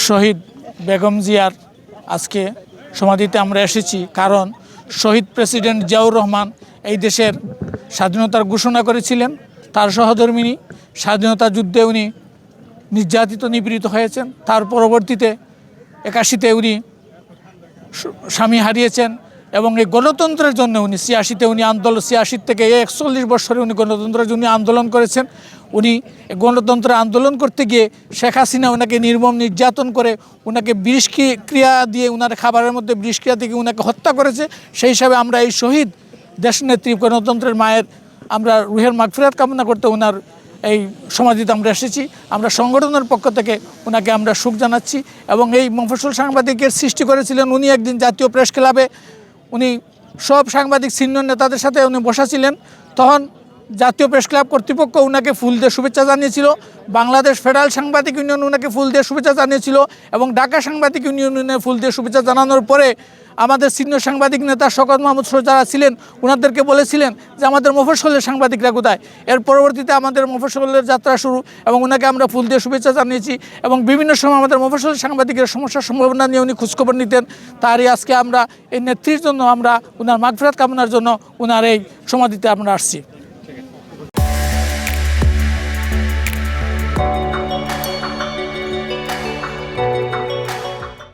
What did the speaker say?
শহীদ বেগম জিয়ার আজকে সমাধিতে আমরা এসেছি, কারণ শহীদ প্রেসিডেন্ট জিয়াউর রহমান এই দেশের স্বাধীনতার ঘোষণা করেছিলেন। তার সহধর্মিণী স্বাধীনতা যুদ্ধে উনি নির্যাতিত নিপীড়িত হয়েছেন। তার পরবর্তীতে 81-তে উনি স্বামী হারিয়েছেন এবং এই গণতন্ত্রের জন্য উনি 86-তে উনি 86 থেকে 41 বছরে উনি গণতন্ত্রের জন্য আন্দোলন করেছেন। উনি গণতন্ত্রের আন্দোলন করতে গিয়ে শেখ হাসিনা ওনাকে নির্মম নির্যাতন করে ওনাকে বিষক্রিয়া দিয়ে ওনার খাবারের মধ্যে বিষক্রিয়া থেকে ওনাকে হত্যা করেছে। সেই হিসাবে আমরা এই শহীদ দেশনেত্রী গণতন্ত্রের মায়ের আমরা রুহের মাগফিরাত কামনা করতে ওনার এই সমাধিতে আমরা এসেছি। আমরা সংগঠনের পক্ষ থেকে ওনাকে আমরা শোক জানাচ্ছি এবং এই মফস্বল সাংবাদিকের সৃষ্টি করেছিলেন উনি। একদিন জাতীয় প্রেস ক্লাবে উনি সব সাংবাদিক সিনিয়র নেতাদের সাথে উনি বসেছিলেন। তখন জাতীয় প্রেস ক্লাব কর্তৃপক্ষ ওনাকে ফুল দিয়ে শুভেচ্ছা জানিয়েছিল, বাংলাদেশ ফেডারেল সাংবাদিক ইউনিয়ন ওনাকে ফুল দিয়ে শুভেচ্ছা জানিয়েছিল এবং ঢাকা সাংবাদিক ইউনিয়নে ফুল দিয়ে শুভেচ্ছা জানানোর পরে আমাদের সিনিয়র সাংবাদিক নেতা শওকত মাহমুদ যারা ছিলেন ওনাদেরকে বলেছিলেন যে আমাদের মফস্বলের সাংবাদিকরা কোথায়। এর পরবর্তীতে আমাদের মফস্বলের যাত্রা শুরু এবং ওনাকে আমরা ফুল দিয়ে শুভেচ্ছা জানিয়েছি এবং বিভিন্ন সময় আমাদের মফস্বলের সাংবাদিকের সমস্যার সম্ভাবনা নিয়ে উনি খোঁজখবর নিতেন। তারই আজকে আমরা এই নেত্রীর জন্য আমরা ওনার মাগফিরাত কামনার জন্য ওনার এই সমাধিতে আমরা আসছি।